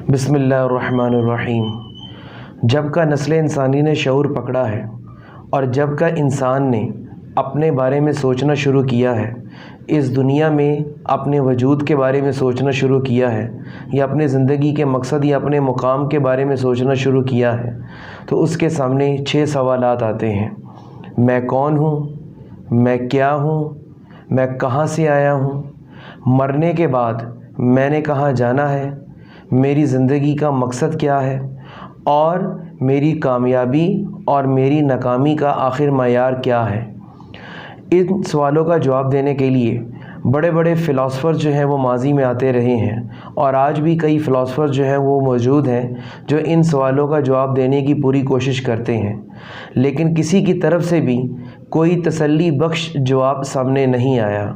بسم اللہ الرحمن الرحیم۔ جب کا نسل انسانی نے شعور پکڑا ہے اور جب کا انسان نے اپنے بارے میں سوچنا شروع کیا ہے، اس دنیا میں اپنے وجود کے بارے میں سوچنا شروع کیا ہے یا اپنے زندگی کے مقصد یا اپنے مقام کے بارے میں سوچنا شروع کیا ہے، تو اس کے سامنے 6 سوالات آتے ہیں۔ میں کون ہوں؟ میں کیا ہوں؟ میں کہاں سے آیا ہوں؟ مرنے کے بعد میں نے کہاں جانا ہے؟ میری زندگی کا مقصد کیا ہے؟ اور میری کامیابی اور میری ناکامی کا آخر معیار کیا ہے؟ ان سوالوں کا جواب دینے کے لیے بڑے بڑے فلاسفر جو ہیں وہ ماضی میں آتے رہے ہیں، اور آج بھی کئی فلاسفر جو ہیں وہ موجود ہیں جو ان سوالوں کا جواب دینے کی پوری کوشش کرتے ہیں، لیکن کسی کی طرف سے بھی کوئی تسلی بخش جواب سامنے نہیں آیا۔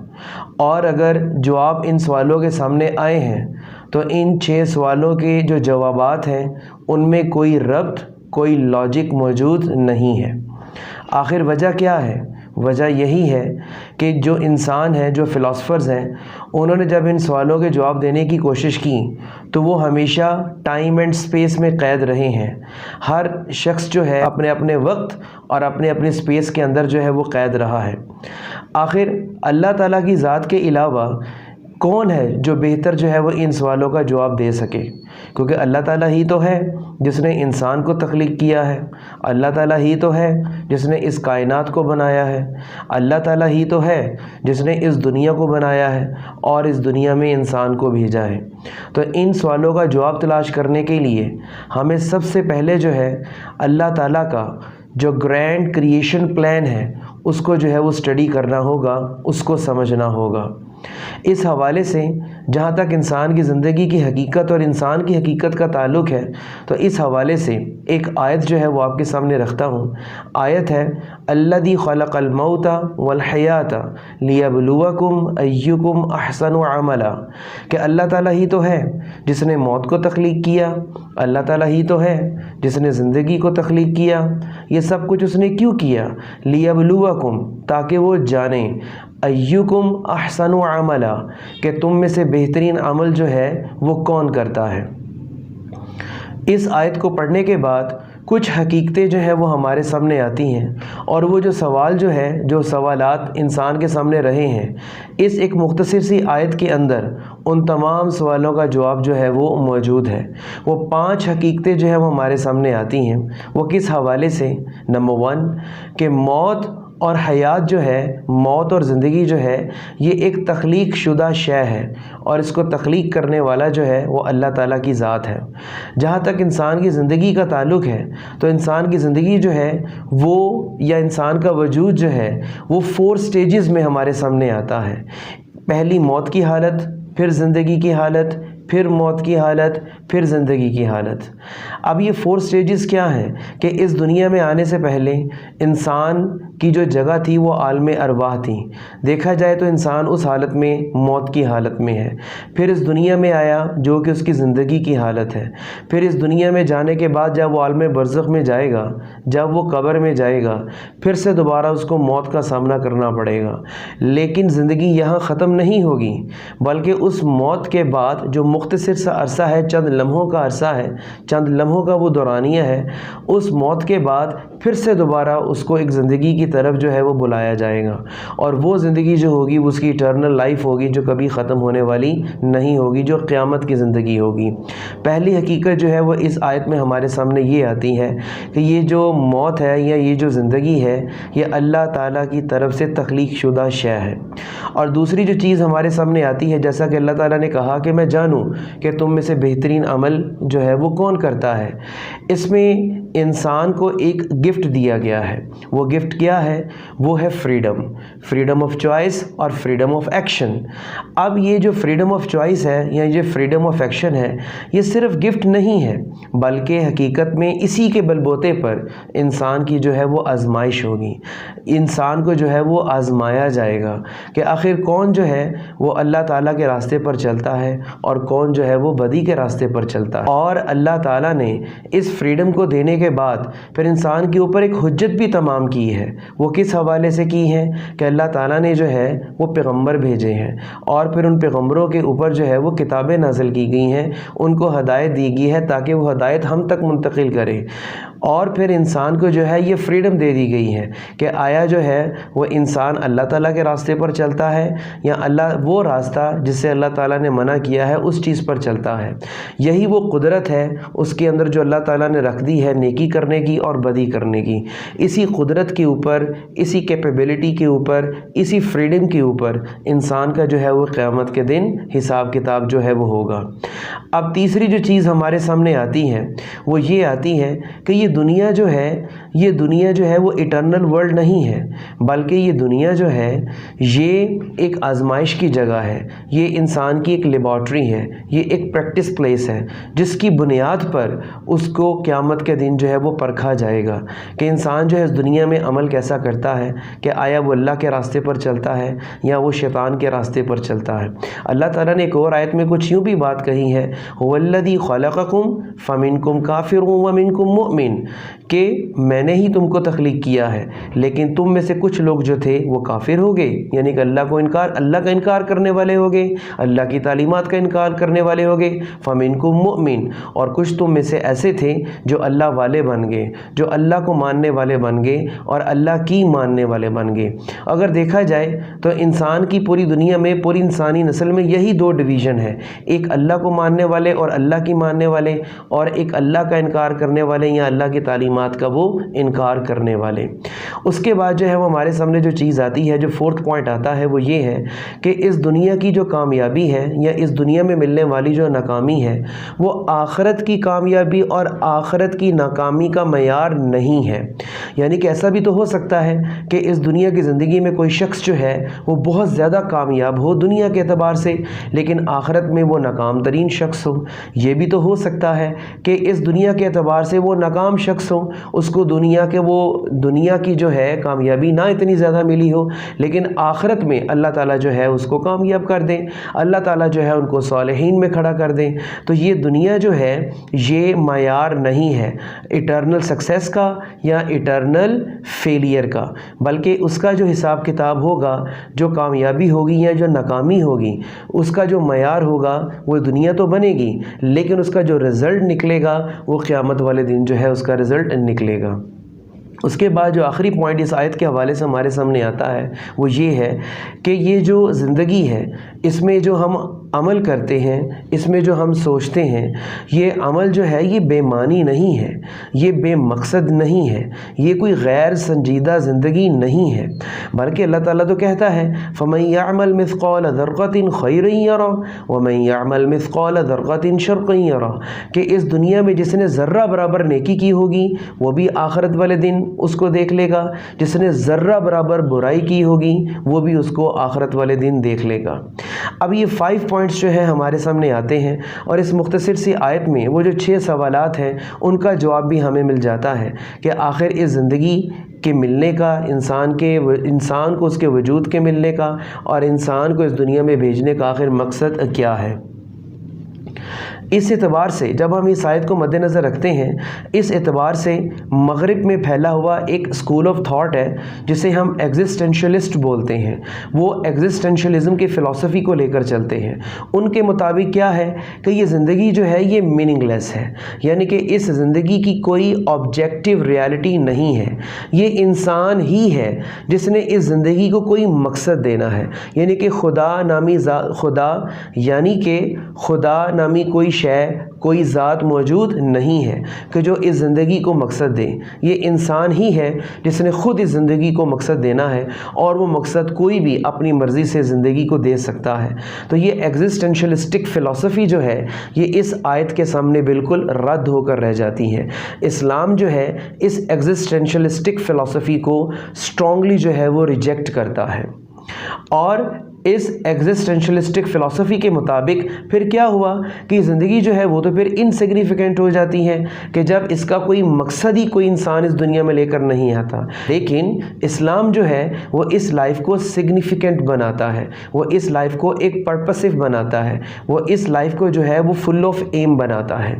اور اگر جواب ان سوالوں کے سامنے آئے ہیں تو ان 6 سوالوں کے جو جوابات ہیں ان میں کوئی ربط، کوئی لاجک موجود نہیں ہے۔ آخر وجہ کیا ہے؟ وجہ یہی ہے کہ جو انسان ہیں، جو فلاسفرز ہیں، انہوں نے جب ان سوالوں کے جواب دینے کی کوشش کی تو وہ ہمیشہ ٹائم اینڈ سپیس میں قید رہے ہیں۔ ہر شخص جو ہے اپنے اپنے وقت اور اپنے اپنے سپیس کے اندر جو ہے وہ قید رہا ہے۔ آخر اللہ تعالیٰ کی ذات کے علاوہ کون ہے جو بہتر جو ہے وہ ان سوالوں کا جواب دے سکے؟ کیونکہ اللہ تعالیٰ ہی تو ہے جس نے انسان کو تخلیق کیا ہے، اللہ تعالیٰ ہی تو ہے جس نے اس کائنات کو بنایا ہے، اللہ تعالیٰ ہی تو ہے جس نے اس دنیا کو بنایا ہے اور اس دنیا میں انسان کو بھیجا ہے۔ تو ان سوالوں کا جواب تلاش کرنے کے لیے ہمیں سب سے پہلے جو ہے اللہ تعالیٰ کا جو گرینڈ کریشن پلان ہے اس کو جو ہے وہ اسٹڈی کرنا ہوگا، اس کو سمجھنا ہوگا۔ اس حوالے سے جہاں تک انسان کی زندگی کی حقیقت اور انسان کی حقیقت کا تعلق ہے، تو اس حوالے سے ایک آیت جو ہے وہ آپ کے سامنے رکھتا ہوں۔ آیت ہے الذی خلق الموت والحیات لیبلوکم ایکم احسن عملا، کہ اللہ تعالیٰ ہی تو ہے جس نے موت کو تخلیق کیا، اللہ تعالیٰ ہی تو ہے جس نے زندگی کو تخلیق کیا۔ یہ سب کچھ اس نے کیوں کیا؟ لیبلوکم، تاکہ وہ جانیں ایکم احسن عملا، کہ تم میں سے بہترین عمل جو ہے وہ کون کرتا ہے۔ اس آیت کو پڑھنے کے بعد کچھ حقیقتیں جو ہیں وہ ہمارے سامنے آتی ہیں، اور وہ جو سوال جو ہے، جو سوالات انسان کے سامنے رہے ہیں، اس ایک مختصر سی آیت کے اندر ان تمام سوالوں کا جواب جو ہے وہ موجود ہے۔ وہ 5 حقیقتیں جو ہیں وہ ہمارے سامنے آتی ہیں۔ وہ کس حوالے سے؟ نمبر 1 کہ موت اور حیات جو ہے، موت اور زندگی جو ہے، یہ ایک تخلیق شدہ شے ہے، اور اس کو تخلیق کرنے والا جو ہے وہ اللہ تعالیٰ کی ذات ہے۔ جہاں تک انسان کی زندگی کا تعلق ہے تو انسان کی زندگی جو ہے وہ، یا انسان کا وجود جو ہے وہ 4 سٹیجز میں ہمارے سامنے آتا ہے۔ پہلی موت کی حالت، پھر زندگی کی حالت، پھر موت کی حالت، پھر زندگی کی حالت۔ اب یہ 4 سٹیجز کیا ہیں کہ اس دنیا میں آنے سے پہلے انسان کی جو جگہ تھی وہ عالم ارواح تھی۔ دیکھا جائے تو انسان اس حالت میں، موت کی حالت میں ہے۔ پھر اس دنیا میں آیا جو کہ اس کی زندگی کی حالت ہے۔ پھر اس دنیا میں جانے کے بعد جب وہ عالم برزخ میں جائے گا، جب وہ قبر میں جائے گا، پھر سے دوبارہ اس کو موت کا سامنا کرنا پڑے گا۔ لیکن زندگی یہاں ختم نہیں ہوگی، بلکہ اس موت کے بعد جو مختصر سا عرصہ ہے، چند لمحوں کا عرصہ ہے، چند لمحوں کا وہ دورانیہ ہے، اس موت کے بعد پھر سے دوبارہ اس کو ایک زندگی کی طرف جو ہے وہ بلایا جائے گا، اور وہ زندگی جو ہوگی وہ اس کی ایٹرنل لائف ہوگی، جو کبھی ختم ہونے والی نہیں ہوگی، جو قیامت کی زندگی ہوگی۔ پہلی حقیقت جو ہے وہ اس آیت میں ہمارے سامنے یہ آتی ہے کہ یہ جو موت ہے یا یہ جو زندگی ہے، یہ اللہ تعالیٰ کی طرف سے تخلیق شدہ شے ہے۔ اور دوسری جو چیز ہمارے سامنے آتی ہے، جیسا کہ اللہ تعالیٰ نے کہا کہ میں جانوں کہ تم میں سے بہترین عمل جو ہے وہ کون کرتا ہے، اس میں انسان کو ایک گفٹ دیا گیا ہے۔ وہ گفٹ کیا ہے؟ وہ ہے فریڈم، فریڈم آف چوائس اور فریڈم آف ایکشن۔ اب یہ جو فریڈم آف چوائس ہے یا یہ فریڈم آف ایکشن ہے، یہ صرف گفٹ نہیں ہے، بلکہ حقیقت میں اسی کے بل بوتے پر انسان کی جو ہے وہ آزمائش ہوگی۔ انسان کو جو ہے وہ آزمایا جائے گا کہ آخر کون جو ہے وہ اللہ تعالیٰ کے راستے پر چلتا ہے اور کون جو ہے وہ بدی کے راستے پر چلتا ہے۔ اور اللہ تعالیٰ نے اس فریڈم کو دینے کے کے بعد پھر انسان کے اوپر ایک حجت بھی تمام کی ہے۔ وہ کس حوالے سے کی ہے کہ اللہ تعالیٰ نے جو ہے وہ پیغمبر بھیجے ہیں، اور پھر ان پیغمبروں کے اوپر جو ہے وہ کتابیں نازل کی گئی ہیں، ان کو ہدایت دی گئی ہے تاکہ وہ ہدایت ہم تک منتقل کرے، اور پھر انسان کو جو ہے یہ فریڈم دے دی گئی ہے کہ آیا جو ہے وہ انسان اللہ تعالیٰ کے راستے پر چلتا ہے یا وہ راستہ جس سے اللہ تعالیٰ نے منع کیا ہے اس چیز پر چلتا ہے۔ یہی وہ قدرت ہے اس کے اندر جو اللہ تعالیٰ نے رکھ دی ہے نیکی کرنے کی اور بدی کرنے کی۔ اسی قدرت کے اوپر، اسی کیپیبلٹی کے اوپر، اسی فریڈم کے اوپر انسان کا جو ہے وہ قیامت کے دن حساب کتاب جو ہے وہ ہوگا۔ اب تیسری جو چیز ہمارے سامنے آتی ہے وہ یہ آتی ہے کہ یہ دنیا جو ہے وہ ایٹرنل ورلڈ نہیں ہے، بلکہ یہ دنیا جو ہے یہ ایک آزمائش کی جگہ ہے، یہ انسان کی ایک لیبارٹری ہے، یہ ایک پریکٹس پلیس ہے جس کی بنیاد پر اس کو قیامت کے دن جو ہے وہ پرکھا جائے گا کہ انسان جو ہے اس دنیا میں عمل کیسا کرتا ہے، کہ آیا وہ اللہ کے راستے پر چلتا ہے یا وہ شیطان کے راستے پر چلتا ہے۔ اللہ تعالیٰ نے ایک اور آیت میں کچھ یوں بھی بات کہی ہے، وَالَّذِي خَلَقَكُمْ فَمِنْكُمْ كَافِرٌ وَمِنْكُمْ مُؤْمِنٌ، کہ میں نے ہی تم کو تخلیق کیا ہے لیکن تم میں سے کچھ لوگ جو تھے وہ کافر ہو گئے، یعنی کہ اللہ کا انکار کرنے والے ہو گئے، اللہ کی تعلیمات کا انکار کرنے والے ہو گئے۔ فَمِنْكُمْ مُؤْمِنٌ، اور کچھ تم میں سے ایسے تھے جو اللہ والے بن گئے، جو اللہ کو ماننے والے بن گئے اور اللہ کی ماننے والے بن گئے۔ اگر دیکھا جائے تو انسان کی پوری دنیا میں، پوری انسانی نسل میں یہی دو ڈویژن ہے، ایک اللہ کو ماننے والے اور اللہ کی ماننے والے، اور ایک اللہ کا انکار کرنے والے یا اللہ کی تعلیمات کا وہ انکار کرنے والے۔ اس کے بعد جو ہے وہ ہمارے سامنے جو چیز آتی ہے، جو فورتھ پوائنٹ آتا ہے وہ یہ ہے کہ اس دنیا کی جو کامیابی ہے یا اس دنیا میں ملنے والی جو ناکامی ہے وہ آخرت کی کامیابی اور آخرت کی ناکامی کا معیار نہیں ہے۔ یعنی کہ ایسا بھی تو ہو سکتا ہے کہ اس دنیا کی زندگی میں کوئی شخص جو ہے وہ بہت زیادہ کامیاب ہو دنیا کے اعتبار سے لیکن آخرت میں وہ ناکام ترین شخص ہو۔ یہ بھی تو ہو سکتا ہے کہ اس دنیا کے اعتبار سے وہ ناکام شخص ہو، اس کو دنیا کی جو ہے کامیابی نہ اتنی زیادہ ملی ہو، لیکن آخرت میں اللہ تعالیٰ جو ہے اس کو کامیاب کر دیں، اللہ تعالیٰ جو ہے ان کو صالحین میں کھڑا کر دیں۔ تو یہ دنیا جو ہے یہ معیار نہیں ہے ایٹرنل سکسیس کا یا ایٹرنل فیلئر کا، بلکہ اس کا جو حساب کتاب ہوگا، جو کامیابی ہوگی یا جو ناکامی ہوگی، اس کا جو معیار ہوگا وہ دنیا تو بنے گی لیکن اس کا جو رزلٹ نکلے گا وہ قیامت والے دن جو ہے اس کا رزلٹ نکلے گا۔ اس کے بعد جو آخری پوائنٹ اس آیت کے حوالے سے ہمارے سامنے آتا ہے وہ یہ ہے کہ یہ جو زندگی ہے اس میں جو ہم عمل کرتے ہیں، اس میں جو ہم سوچتے ہیں، یہ عمل جو ہے یہ بے معنی نہیں ہے، یہ بے مقصد نہیں ہے، یہ کوئی غیر سنجیدہ زندگی نہیں ہے، بلکہ اللہ تعالیٰ تو کہتا ہے فَمَن يَعْمَلْ مِثْقَالَ ذَرَّةٍ خَيْرًا يَرَهُ وَمَن يَعْمَلْ مِثْقَالَ ذَرَّةٍ شَرًّا يَرَهُ، کہ اس دنیا میں جس نے ذرہ برابر نیکی کی ہوگی وہ بھی آخرت والے دن اس کو دیکھ لے گا، جس نے ذرہ برابر برائی کی ہوگی وہ بھی اس کو آخرت والے دن دیکھ لے گا۔ اب یہ 5 پوائنٹس جو ہیں ہمارے سامنے آتے ہیں اور اس مختصر سی آیت میں وہ جو 6 سوالات ہیں ان کا جواب بھی ہمیں مل جاتا ہے کہ آخر اس زندگی کے ملنے کا، انسان کو اس کے وجود کے ملنے کا اور انسان کو اس دنیا میں بھیجنے کا آخر مقصد کیا ہے۔ اس اعتبار سے جب ہم اس آیت کو مد نظر رکھتے ہیں، اس اعتبار سے مغرب میں پھیلا ہوا ایک اسکول آف تھاٹ ہے جسے ہم ایگزسٹینشلسٹ بولتے ہیں، وہ ایگزسٹینشلزم کی فلسفی کو لے کر چلتے ہیں۔ ان کے مطابق کیا ہے کہ یہ زندگی جو ہے یہ میننگ لیس ہے، یعنی کہ اس زندگی کی کوئی آبجیکٹیو ریالٹی نہیں ہے، یہ انسان ہی ہے جس نے اس زندگی کو کوئی مقصد دینا ہے، یعنی کہ خدا نامی کوئی شے، کوئی ذات موجود نہیں ہے کہ جو اس زندگی کو مقصد دے، یہ انسان ہی ہے جس نے خود اس زندگی کو مقصد دینا ہے اور وہ مقصد کوئی بھی اپنی مرضی سے زندگی کو دے سکتا ہے۔ تو یہ ایگزسٹینشلسٹک فلسفی جو ہے یہ اس آیت کے سامنے بالکل رد ہو کر رہ جاتی ہے۔ اسلام جو ہے اس ایگزسٹینشلسٹک فلسفی کو اسٹرانگلی جو ہے وہ ریجیکٹ کرتا ہے، اور اس ایگزسٹینشلسٹک فلسفی کے مطابق پھر کیا ہوا کہ زندگی جو ہے وہ تو پھر انسگنیفیکنٹ ہو جاتی ہے کہ جب اس کا کوئی مقصد ہی کوئی انسان اس دنیا میں لے کر نہیں آتا۔ لیکن اسلام جو ہے وہ اس لائف کو سگنیفیکنٹ بناتا ہے، وہ اس لائف کو ایک پرپسو بناتا ہے، وہ اس لائف کو جو ہے وہ فل آف ایم بناتا ہے۔